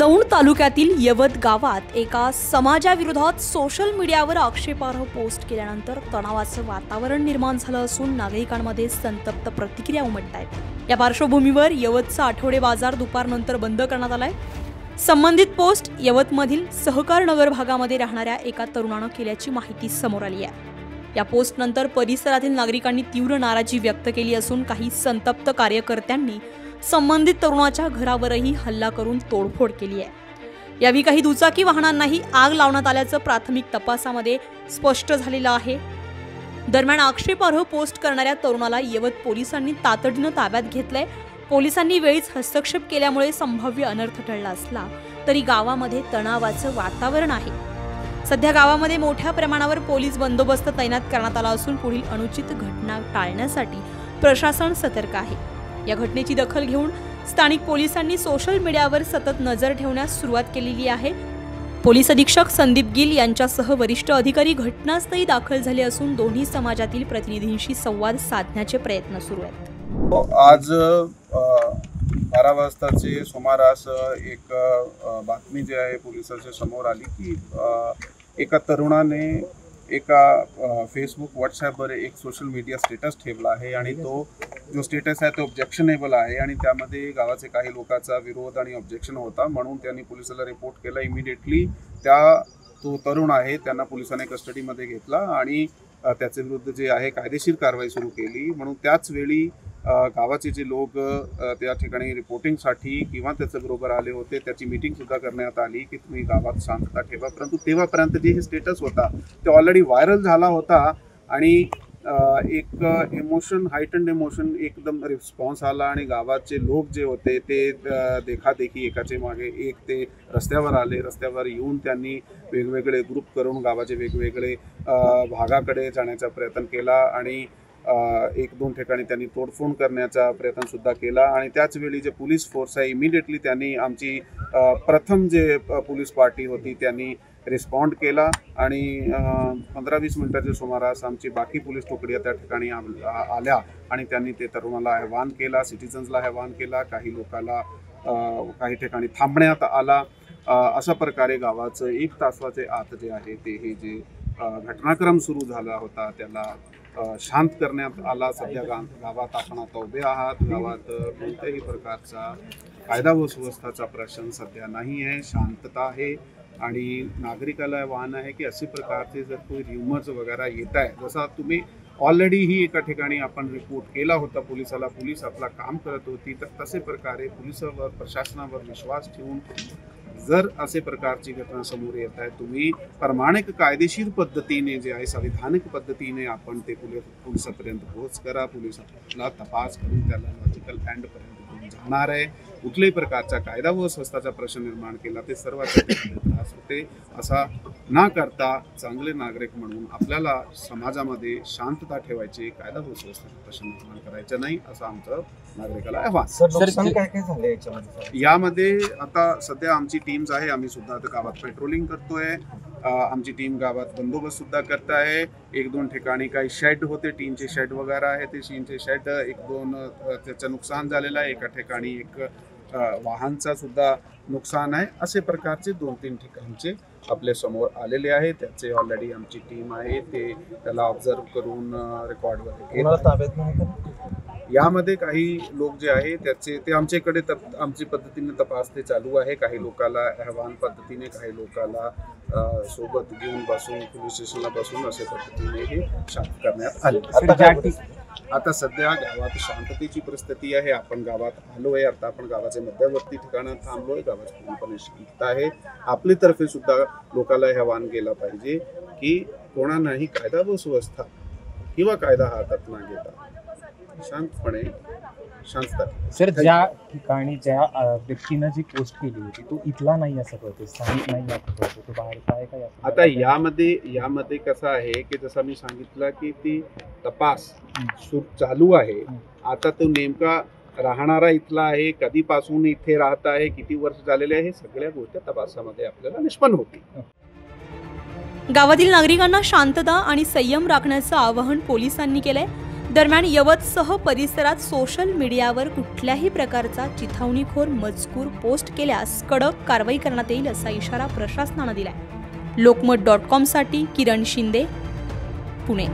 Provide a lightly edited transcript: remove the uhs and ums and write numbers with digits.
दौंड तालुक्यातील यवत गावात एका समाजाविरोधात सोशल मीडियावर आक्षेपार्ह पोस्ट केल्यानंतर तणावाचं वातावरण निर्माण झालं असून नागरिकांमध्ये संतप्त प्रतिक्रिया उमटत आहेत। या पार्श्वभूमीवर यवतचा आठवडे बाजार दुपारनंतर बंद करण्यात आलाय। संबंधित पोस्ट यवतमधील सहकार नगर भागामध्ये राहणाऱ्या एका तरुणानं केल्याची माहिती समोर आली आहे। या पोस्टनंतर परिसरातील नागरिकांनी तीव्र नाराजी व्यक्त केली असून काही संतप्त कार्यकर्त्यांनी संबंधित तरुणाच्या घरावरही हल्ला करून तोडफोड केली आहे। यावेळी काही दुचाकी वाहनांनाही आग लावण्यात आल्याचं प्राथमिक तपासामध्ये स्पष्ट झालेलं आहे। दरम्यान आक्षेपार्ह पोस्ट करणाऱ्या तरुणाला यवत पोलिसांनी तातडीनं ताब्यात घेतलंय। पोलिसांनी वेळीच हस्तक्षेप केल्यामुळे संभाव्य अनर्थ टळला असला तरी गावामध्ये तणावाचं वातावरण आहे। सध्या गावामध्ये मोठ्या प्रमाणावर पोलीस बंदोबस्त तैनात करण्यात आला असून पुढील अनुचित घटना टाळण्यासाठी प्रशासन सतर्क आहे। या घटनेची दखल घेऊन स्थानिक पोलिसांनी सोशल मीडियावर सतत नजर ठेवण्यास सुरुवात केलेली आहे। पोलीस अधीक्षक संदीप गिल यांच्यासह वरिष्ठ अधिकारी घटनास्थळी दाखल झाले असून दोन्ही समाजातील प्रतिनिधींशी संवाद साधण्याचे प्रयत्न सुरू आहेत। आज 12 वाजताचे सुमारास एक बातमी जी आहे पोलिसांच्या समोर आली की एका तरुणाने एका फेसबुक व्हॉट्सॲपवर एक सोशल मीडिया स्टेटस ठेवला आहे आणि तो जो स्टेटस आहे तो ऑब्जेक्शनेबल आहे आणि त्यामध्ये गावाचे काही लोकांचा विरोध आणि ऑब्जेक्शन होता, म्हणून त्यांनी पोलिसाला रिपोर्ट केला। इमिडिएटली तो तरुण आहे त्यांना पोलिसांनी कस्टडीमध्ये घेतला आणि त्याच्या विरुद्ध जे आहे कायदेशीर कारवाई सुरू केली। म्हणून त्याच वेळी गावाचे जे लोक त्या ठिकाणी रिपोर्टिंगसाठी किंवा त्याच्याबरोबर आले होते त्याची मीटिंग सुद्धा करण्यात आली की तुम्ही गावात शांतता ठेवा। परंतु तेव्हापर्यंत जे हे स्टेटस होता ते ऑलरेडी व्हायरल झाला होता आणि एक हायटंड इमोशन एकदम रिस्पॉन्स आला आणि गावाचे लोक जे होते ते देखादेखी एकाचे मागे एक ते रस्त्यावर आले। रस्त्यावर येऊन त्यांनी वेगवेगळे ग्रुप करून गावाचे वेगवेगळे भागाकडे जाण्याचा प्रयत्न केला आणि 1-2 ठिकाणी त्यांनी तोडफोड करण्याचा प्रयत्न सुद्धा केला आणि त्याच वेळी जे पोलीस फोर्स आहे इमिडिएटली त्यांनी आमची प्रथम जे पोलीस पार्टी होती त्यांनी रिस्पॉन्ड केला आणि 15-20 मिनिटाच्या सुमारास आमची बाकी पोलीस तुकड्या त्या ठिकाणी आल्या आणि त्यांनी ते तरुणाला आवाहन केला, सिटिझन्सला आवाहन केला, काही लोकांना काही ठिकाणी थांबण्यात आला। अशा प्रकारे गावाचं 1 तासाचे आत जे आहे ते हे जे घटनाक्रम सुरू झाला होता त्याला शांत करण्यात आला। सध्या गावात आपण आता उभे आहात। गावात कोणत्याही प्रकारचा कायदा व सुव्यवस्थेचा प्रश्न सध्या नाही आहे, शांतता आहे आणि नागरिकाला आव्हान आहे की असे प्रकारचे जर कोई र्युमर्स वगैरे येत आहे, जसा तुम्ही ऑलरेडी ही एका ठिकाणी आपण रिपोर्ट केला होता पोलिसाला, पोलीस आपला काम करत होती, तर तसे प्रकारे पोलिसावर प्रशासनावर विश्वास ठेवून जर असे प्रकारची घटना समोर येत आहे तुम्ही प्रामाणिक कायदेशीर पद्धतीने जे आहे संविधानिक पद्धतीने आपण ते पोलिसापर्यंत पोहोच करा। पोलिसाला तपास करून त्याला लॉजिकल एंडपर्यंत घेऊन जाणार आहे। कुठल्याही प्रकारचा कायदा व सुव्यवस्थेचा प्रश्न निर्माण केला ते सर्वांसाठी त्रास होते। असा न करता चांगले नागरिक म्हणून आपल्याला समाजामध्ये शांतता ठेवायची, कायदा व सुव्यवस्थेचा प्रश्न निर्माण करायचा नाही असं आमचं नागरिकाला आव्हान। यामध्ये आता सध्या आमची टीम्स आहे, आम्ही सुद्धा आता गावात पेट्रोलिंग करतोय। आमची टीम गावात बंदोबस्त सुद्धा करत आहे। 1-2 ठिकाणी काही शेड होते, टीनचे शेड वगैरे आहे, ते टीनचे शेड 1-2 त्याचं नुकसान झालेलं आहे। एका ठिकाणी एक वाहनचा सुद्धा नुकसान आहे। असे प्रकारचे 2-3 ठिकाणचे आपल्या समोर आलेले आहे, त्याचे ऑलरेडी आमची टीम आहे ते त्याला ऑब्झर्व करून रेकॉर्डवर यामध्ये काही लोक जे आहे ते आमच्याकडे आमची पद्धतीने तपास ते चालू आहे। काही लोकांना अहवाल पद्धतीने, काही लोकांना सोबत घेऊन बसून पोलीस स्टेशनला बसून अशा पद्धतीने हे शांत करण्यात आले। आता सध्या गावात शांततेची परिस्थिती आहे। आपण गावात आलोय, आता आपण गावाच्या मध्यवर्ती ठिकाणात थांबलोय। गावात पूर्णपणे शांतता आहे। आपल्यातर्फे सुद्धा लोकांना हे आवाहन केलं पाहिजे की कोणालाही कायदा व सुव्यवस्था किंवा कायदा हातात न घेता शांतपणे शांतता। सर, ज्या ठिकाणी ज्या व्यक्तीनं जी पोस्ट केली होती तो इथला नाही असं कळते, स्थानिक नाही असं कळते, तो बाहेरचा आहे का? आता यामध्ये कसं आहे की जसं मी सांगितलं की ती तपास चालू आहे। आता तो नेमका राहणारा इथला आहे, कधीपासून इथे राहत आहे, किती वर्ष झालेले आहे, हे सगळ्या गोष्टी तपासामध्ये आपल्याला निष्पन्न होतील। गावातील नागरिकांना शांतता आणि संयम राखण्याचं आवाहन पोलिसांनी केलंय। दरम्यान यवतसह परिसरात सोशल मीडियावर कुठल्याही प्रकारचा चिथावणीखोर मजकूर पोस्ट केल्यास कडक कारवाई करण्यात येईल असा इशारा प्रशासनानं दिलाय। लोकमत.com साठी किरण शिंदे, पुणे।